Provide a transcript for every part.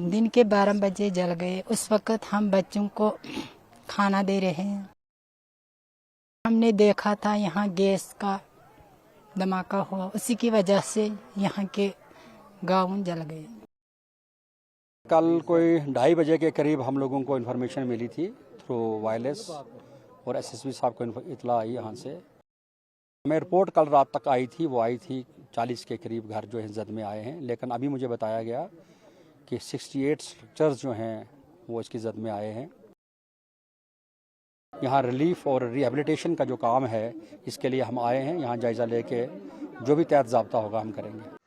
दिन के 12 बजे जल गए। उस वक़्त हम बच्चों को खाना दे रहे हैं। हमने देखा था यहाँ गैस का धमाका हुआ, उसी की वजह से यहाँ के गाँव जल गए। कल कोई 2:30 बजे के करीब हम लोगों को इन्फॉर्मेशन मिली थी थ्रू वायरलेस और एसएसपी साहब को इतला आई यहाँ से। हमें रिपोर्ट कल रात तक आई थी, वो आई थी 40 के करीब घर जो है जद में आए हैं, लेकिन अभी मुझे बताया गया कि 68 स्ट्रक्चर्स जो हैं वो इसकी जद में आए हैं। यहाँ रिलीफ और रिहेबिलिटेशन का जो काम है इसके लिए हम आए हैं। यहाँ जायज़ा लेके जो भी तहत ज़ाब्ता होगा हम करेंगे।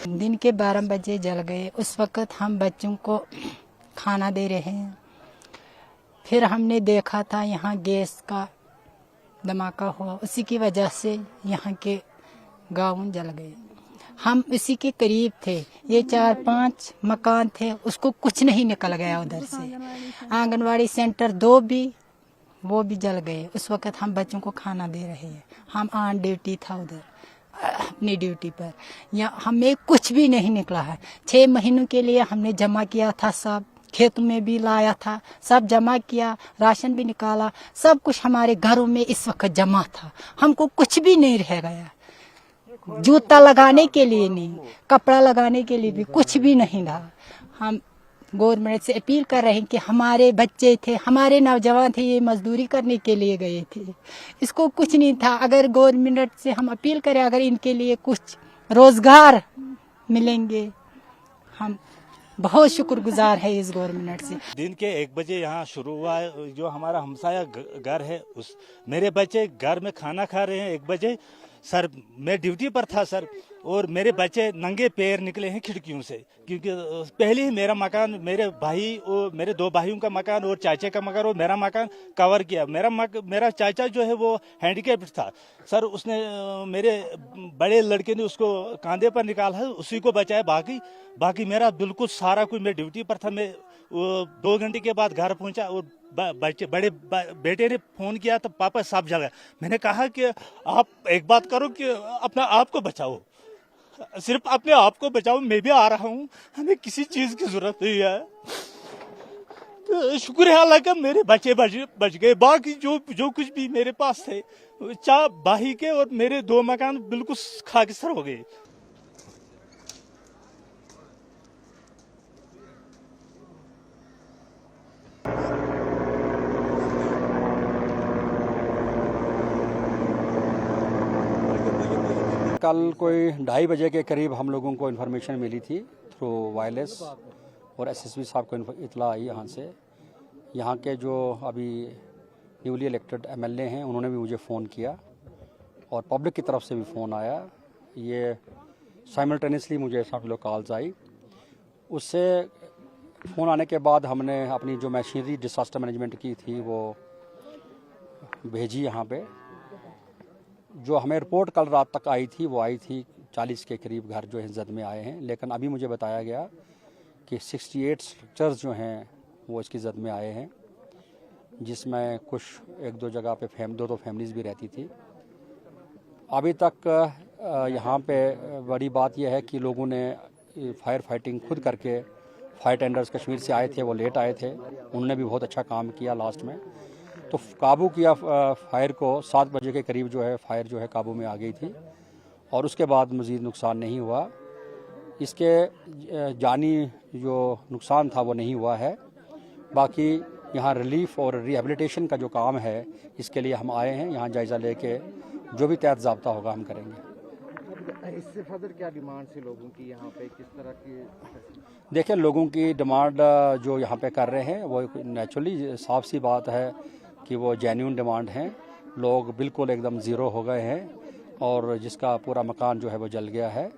दिन के 12 बजे जल गए। उस वक़्त हम बच्चों को खाना दे रहे हैं। फिर हमने देखा था यहाँ गैस का धमाका हुआ, उसी की वजह से यहाँ के गाँव जल गए। हम इसी के करीब थे, ये 4-5 मकान थे, उसको कुछ नहीं निकल गया उधर से। आंगनवाड़ी सेंटर 2 भी वो भी जल गए। उस वक़्त हम बच्चों को खाना दे रहे हैं। हम ऑन ड्यूटी था उधर अपनी ड्यूटी पर। यहाँ हमें कुछ भी नहीं निकला है। 6 महीनों के लिए हमने जमा किया था, सब खेत में भी लाया था, सब जमा किया, राशन भी निकाला, सब कुछ हमारे घरों में इस वक्त जमा था। हमको कुछ भी नहीं रह गया। जूता लगाने के लिए नहीं, कपड़ा लगाने के लिए भी कुछ भी नहीं रहा। हम गवर्नमेंट से अपील कर रहे हैं कि हमारे बच्चे थे, हमारे नौजवान थे, ये मजदूरी करने के लिए गए थे, इसको कुछ नहीं था। अगर गवर्नमेंट से हम अपील करें, अगर इनके लिए कुछ रोजगार मिलेंगे, हम बहुत शुक्रगुजार है इस गवर्नमेंट से। दिन के 1 बजे यहाँ शुरू हुआ है। जो हमारा हमसाया घर है, उस मेरे बच्चे घर में खाना खा रहे हैं 1 बजे। सर मैं ड्यूटी पर था सर, और मेरे बच्चे नंगे पैर निकले हैं खिड़कियों से, क्योंकि पहले ही मेरा मकान, मेरे भाई और मेरे 2 भाइयों का मकान और चाचा का मकान और मेरा मकान कवर किया। मेरा चाचा जो है वो हैंडीकैप्ड था सर, उसने मेरे बड़े लड़के ने उसको कांधे पर निकाला है, उसी को बचाया। बाकी मेरा बिल्कुल सारा कुछ, मैं ड्यूटी पर था। मैं 2 घंटे के बाद घर पहुंचा और बड़े बेटे ने फोन किया तो पापा सब जगह। मैंने कहा कि आप एक बात करो कि अपना आप को बचाओ, सिर्फ अपने आप को बचाओ, मैं भी आ रहा हूँ, हमें किसी चीज की जरूरत नहीं है। तो शुक्र है अल्लाह का, मेरे बच्चे बच गए। बाकी जो कुछ भी मेरे पास थे, 4 भाई के और मेरे 2 मकान बिल्कुल खाकिस्तर हो गए। कल कोई 2:30 बजे के करीब हम लोगों को इन्फॉर्मेशन मिली थी थ्रू वायरलेस और एसएसपी साहब को इतला आई यहाँ से। यहाँ के जो अभी न्यूली इलेक्टेड एमएलए हैं, उन्होंने भी मुझे फ़ोन किया और पब्लिक की तरफ से भी फ़ोन आया। ये साइमल्टेनियसली मुझे सब लोग कॉल्स आई। उससे फ़ोन आने के बाद हमने अपनी जो मशीनरी डिसास्टर मैनेजमेंट की थी वो भेजी यहाँ पे। जो हमें रिपोर्ट कल रात तक आई थी, वो आई थी 40 के करीब घर जो है जद में आए हैं, लेकिन अभी मुझे बताया गया कि 68 स्ट्रक्चर्स जो हैं वो इसकी जद में आए हैं, जिसमें कुछ 1-2 जगह पे 2 फैमिलीज़ भी रहती थी। अभी तक यहाँ पे बड़ी बात यह है कि लोगों ने फायर फाइटिंग खुद करके, फायर टेंडर्स कश्मीर से आए थे, वो लेट आए थे, उन्होंने भी बहुत अच्छा काम किया लास्ट में, तो काबू किया फायर को। 7 बजे के करीब जो है फायर जो है काबू में आ गई थी और उसके बाद मज़ीद नुकसान नहीं हुआ। इसके जानी जो नुकसान था वो नहीं हुआ है। बाकी यहाँ रिलीफ और रिहेबिलिटेशन का जो काम है इसके लिए हम आए हैं। यहाँ जायज़ा लेके जो भी तहत ज़ाब्ता होगा हम करेंगे। इससे फर्दर क्या डिमांड है लोगों की यहाँ पे, किस तरह की? देखिए, लोगों की डिमांड जो यहाँ पे कर रहे हैं वो नेचुरली साफ सी बात है कि वो जेन्युइन डिमांड हैं। लोग बिल्कुल एकदम ज़ीरो हो गए हैं और जिसका पूरा मकान जो है वो जल गया है।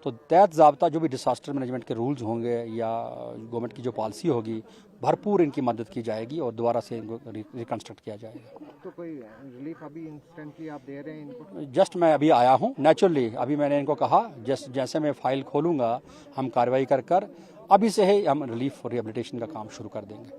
तो तहत ज़ाब्ता जो भी डिसास्टर मैनेजमेंट के रूल्स होंगे या गवर्नमेंट की जो पॉलिसी होगी, भरपूर इनकी मदद की जाएगी और दोबारा से इनको रिकन्स्ट्रक्ट किया जाएगा। तो कोई रिलीफ अभी इंस्टेंटली आप दे रहे हैं इनको? जस्ट मैं अभी आया हूँ, नेचुरली अभी मैंने इनको कहा जैसे मैं फाइल खोलूँगा हम कार्रवाई कर अभी से ही हम रिलीफ और रिहेबिलिटेशन का काम शुरू कर देंगे।